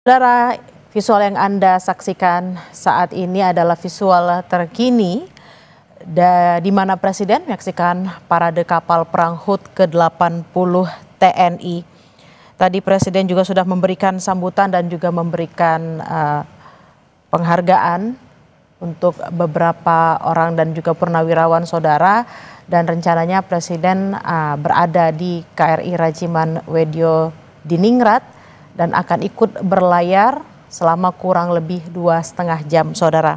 Saudara, visual yang Anda saksikan saat ini adalah visual terkini di mana Presiden menyaksikan parade kapal perang HUT ke-80 TNI. Tadi Presiden juga sudah memberikan sambutan dan juga memberikan penghargaan untuk beberapa orang dan juga purnawirawan saudara, dan rencananya Presiden berada di KRI Rajiman Wedyo Diningrat dan akan ikut berlayar selama kurang lebih 2,5 jam, saudara.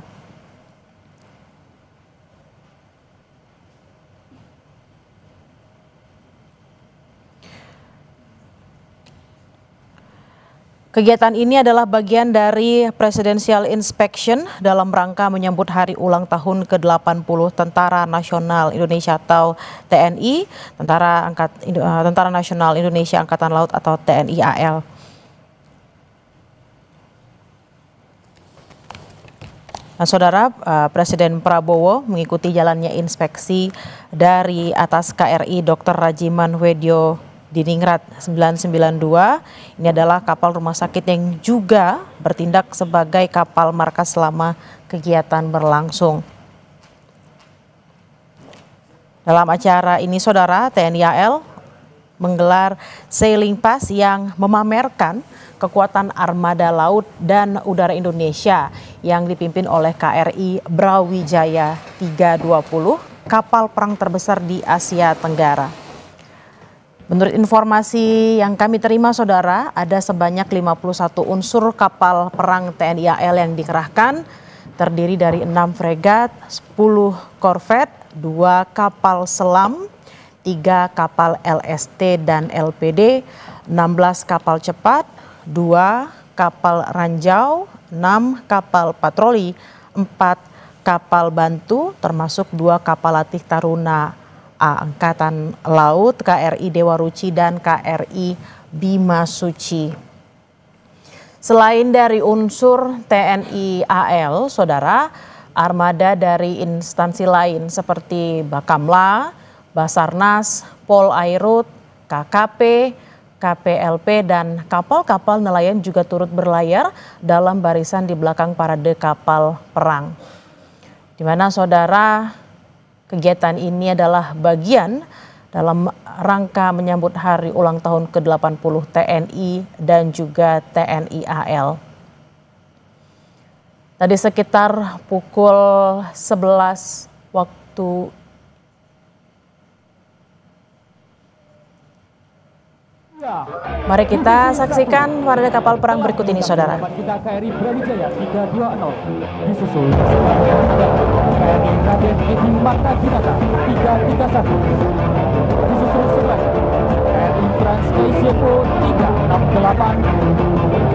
Kegiatan ini adalah bagian dari Presidential Inspection dalam rangka menyambut hari ulang tahun ke-80 Tentara Nasional Indonesia atau TNI, Tentara Nasional Indonesia Angkatan Laut atau TNI AL. Nah, saudara, Presiden Prabowo mengikuti jalannya inspeksi dari atas KRI Dr. Rajiman Wedyo Diningrat 992. Ini adalah kapal rumah sakit yang juga bertindak sebagai kapal markas selama kegiatan berlangsung. Dalam acara ini, saudara, TNI AL menggelar sailing pass yang memamerkan kekuatan armada laut dan udara Indonesia yang dipimpin oleh KRI Brawijaya 320, kapal perang terbesar di Asia Tenggara. Menurut informasi yang kami terima, saudara, ada sebanyak 51 unsur kapal perang TNI AL yang dikerahkan, terdiri dari 6 fregat, 10 korvet, 2 kapal selam, 3 kapal LST dan LPD, 16 kapal cepat, 2 kapal ranjau, 6 kapal patroli, 4 kapal bantu, termasuk 2 kapal latih Taruna Angkatan Laut, KRI Dewa Ruci dan KRI Bima Suci. Selain dari unsur TNI AL, saudara, armada dari instansi lain seperti Bakamla, Basarnas, Polairut, KKP, KPLP, dan kapal-kapal nelayan juga turut berlayar dalam barisan di belakang parade kapal perang. Di mana, saudara, kegiatan ini adalah bagian dalam rangka menyambut hari ulang tahun ke-80 TNI dan juga TNI AL. Tadi sekitar pukul 11 waktu Mari kita saksikan parade kapal perang berikut ini, saudara. Kita KRI Brawijaya 320 disusul KRI Raden Edi Marta-Dinata 331, disusul sebelah KRI Trans-Asia-Po 368,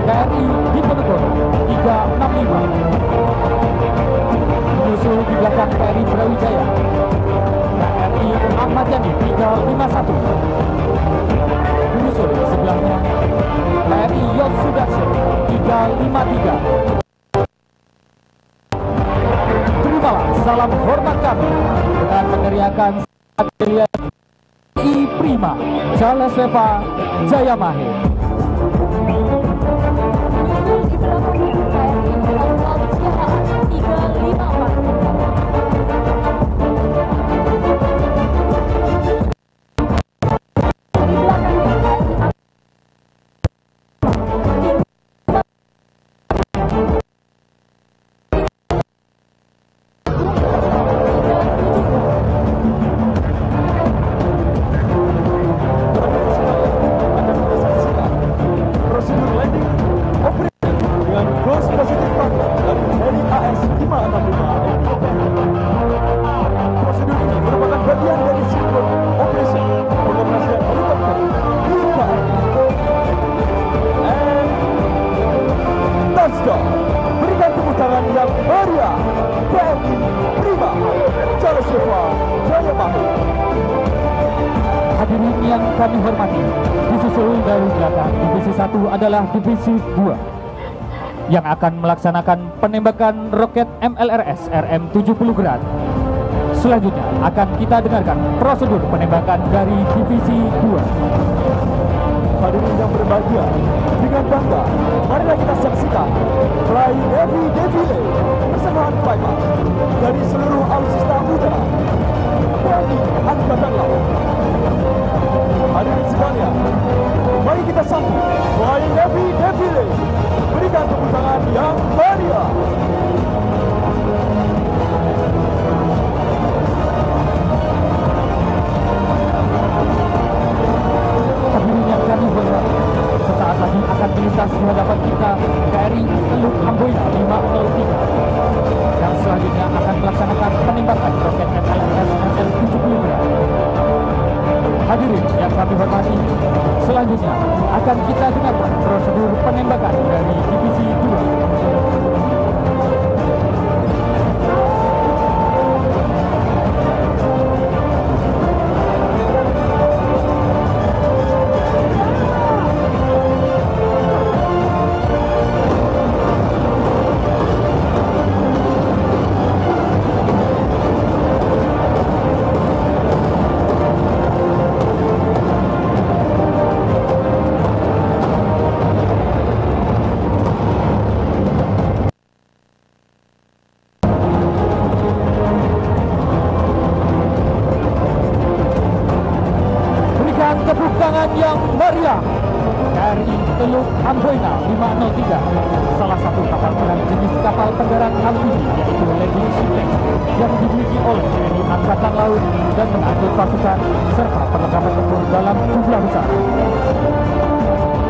KRI Diponegoro 365, disusul di belakang KRI Brawijaya KRI Ahmad Yani 351. Menyusul sebelahnya KRI Yos Sudarso 353. Terimalah salam hormat kami dengan meneriakan Satria I Prima Jaleseva Jayamahe. Menyusul di belakangnya KRI Laut Siahaan 354. Berikan tepuk tangan yang meriah TNI Prima Jaleseva Jayamahe. Hadirin yang kami hormati, disusul dari belakang divisi 1 adalah divisi 2 yang akan melaksanakan penembakan roket MLRS RM-70 Grad. Selanjutnya akan kita dengarkan prosedur penembakan dari divisi 2. Hadirin yang berbahagia, dengan bangga, marilah kita saksikan Fly Navy Defile persembahan Flypad dari seluruh alutsista udara TNI Angkatan Laut. Hadirin sekalian, mari kita sambut Fly Navy Defile. Berikan tepuk tangan yang meriah. Hadirin yang kami hormati, sesaat lagi akan melintas di hadapan kita KRI Teluk Amboina 503 yang selanjutnya akan melaksanakan penembakan roket MLRS ML70 gram. Hadirin yang kami hormati, selanjutnya akan kita dengarkan prosedur penembakan dari Divisi 2. Tepuk tangan yang meriah. KRI Teluk Amboina 503, salah satu kapal perang jenis kapal penggerak amfibi yaitu landing ship tank yang dimiliki oleh TNI Angkatan Laut dan mengangkut pasukan serta perlengkapan tempur dalam jumlah besar.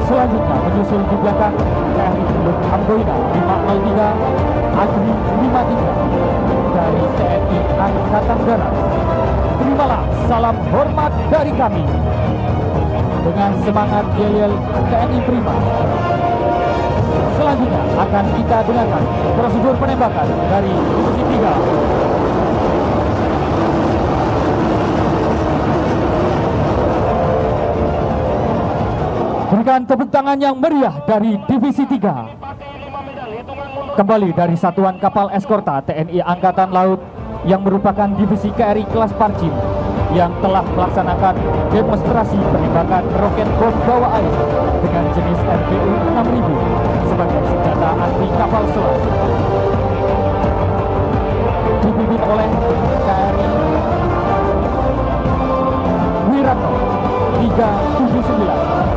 Selanjutnya menyusul di belakang KRI Teluk Amboina 503 Agri 53 dari TNI Angkatan Darat. Terimalah salam hormat dari kami. Dengan semangat yel-yel TNI Prima. Selanjutnya akan kita dengarkan prosedur penembakan dari Divisi 3. Berikan tepuk tangan yang meriah dari Divisi 3. Kembali dari Satuan Kapal Eskorta TNI Angkatan Laut yang merupakan divisi KRI kelas Parjim yang telah melaksanakan demonstrasi penembakan roket bom bawah air dengan jenis RBU 6000 sebagai senjata anti kapal selam. Dipimpin oleh KRI Wiranto 379.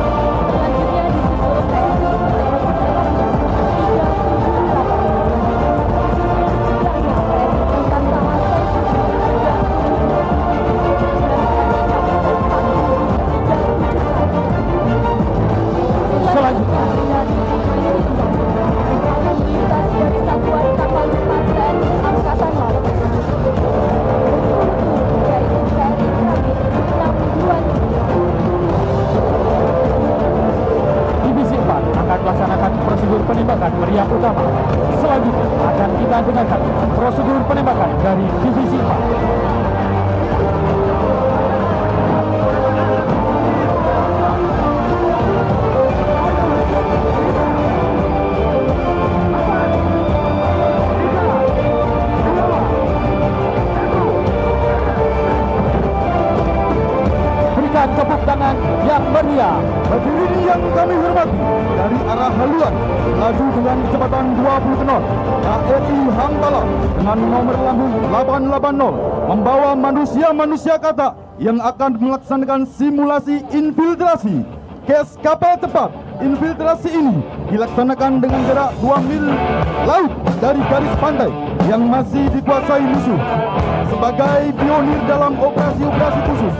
Melaksanakan prosedur penembakan meriam utama. Selanjutnya akan kita dengarkan prosedur penembakan dari Divisi 4. Tepuk tangan yang meriah. Hadirin yang kami hormati, dari arah haluan melaju dengan kecepatan 20 knot KRI Hangtala dengan nomor lambung 880 membawa manusia-manusia katak yang akan melaksanakan simulasi infiltrasi. Kes kapal cepat infiltrasi ini dilaksanakan dengan jarak 2 mil laut dari garis pantai yang masih dikuasai musuh. Sebagai pionir dalam operasi-operasi khusus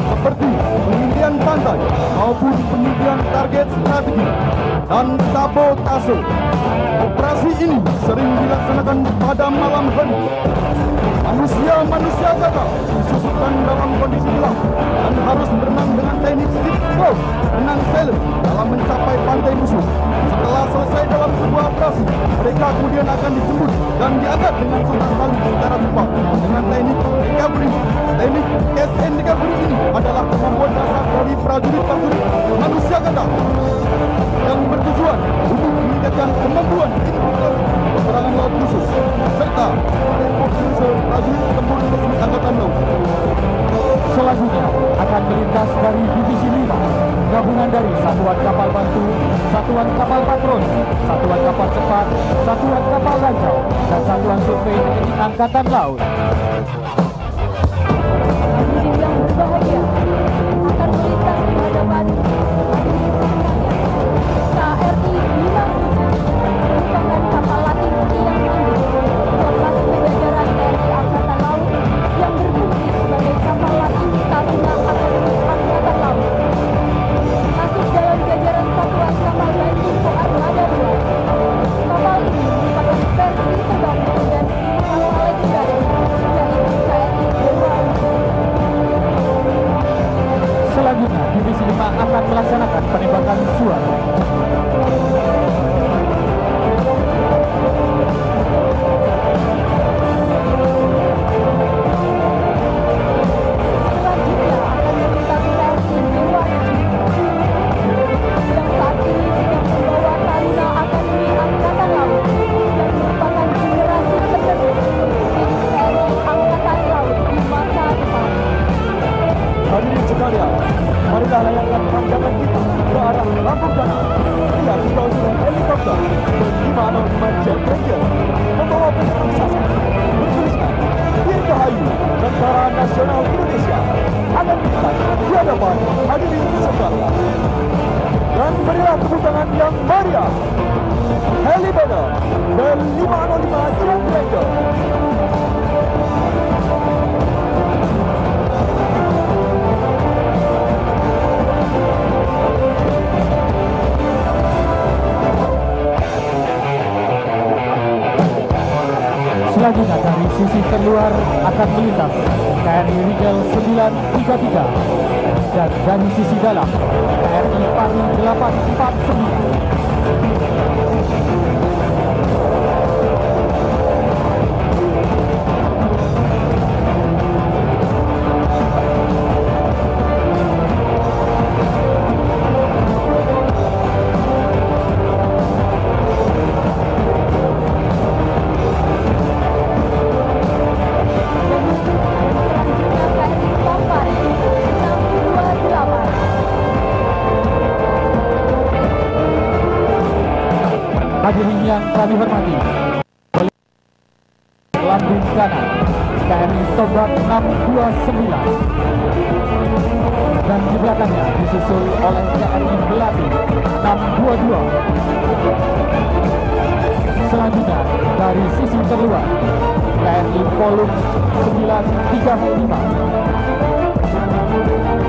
seperti pengintaian pantai maupun pengintaian target strategi dan sabotase, operasi ini sering dilaksanakan pada malam hari. Manusia-manusia gagal disusupkan dalam kondisi gelap dan harus berenang dengan teknik ship close, renang sailor dalam mencapai pantai musuh. Setelah selesai dalam sebuah operasi, mereka kemudian akan dijemput dan diangkat dengan senang tali secara cepat dengan teknik recovery. Teknik SN recovery ini adalah kemampuan dasar dari prajurit-prajurit manusia gagal yang bertujuan untuk meningkatkan kemampuan infiltrasi peperangan laut khusus serta rekrutmen prajurit tempur TNI Angkatan Laut. Selanjutnya akan melintas dari Divisi 5 gabungan dari satuan kapal bantu, satuan kapal patroli, satuan kapal cepat, satuan kapal lancau, dan satuan survei TNI Angkatan Laut. Hadirin yang berbahagia, akan melintas di hadapan hadirin sekalian. KRI Bintang 7 merupakan kapal latih tiang tinggi kelas penjajaran TNI Angkatan Laut yang berfungsi sebagai kapal latih Taruna Akademi Angkatan Laut. Masuk dalam jajaran satuan kapal bantu Armada 2. Kapal ini merupakan versi terbaru dan kapal legendaris, yaitu KRI Dewa. Selanjutnya, Divisi 5 akan melaksanakan penembakan suara. Selanjutnya akan melintas KRI Dewa yang saat ini sedang membawa Taruna Akademi Angkatan Laut yang merupakan generasi penerus pemimpin TNI Angkatan Laut di masa depan. Hadirin sekalian, marilah layangkan pandangan kita ke arah Lambung Danau. Lihat di bawah sudah helikopter Ber-505 Jet Ranger membawa bendera raksasa bertuliskan Dirgahayu Tentara Nasional Indonesia akan melintas di hadapan hadirin sekalian. Dan berilah tepuk tangan yang meriah Helibanner Ber-505 Jet Ranger. Selanjutnya dari sisi terluar akan melintas KRI Rigel 933 dan dari sisi dalam KRI Pari 849. Selanjutnya KRI Pampare 628. Hadirin yang kami hormati, lambung kanan KRI Tobat 629 dan di belakangnya disusul oleh KRI Belati 622. Selanjutnya dari sisi terluar KRI Polux 935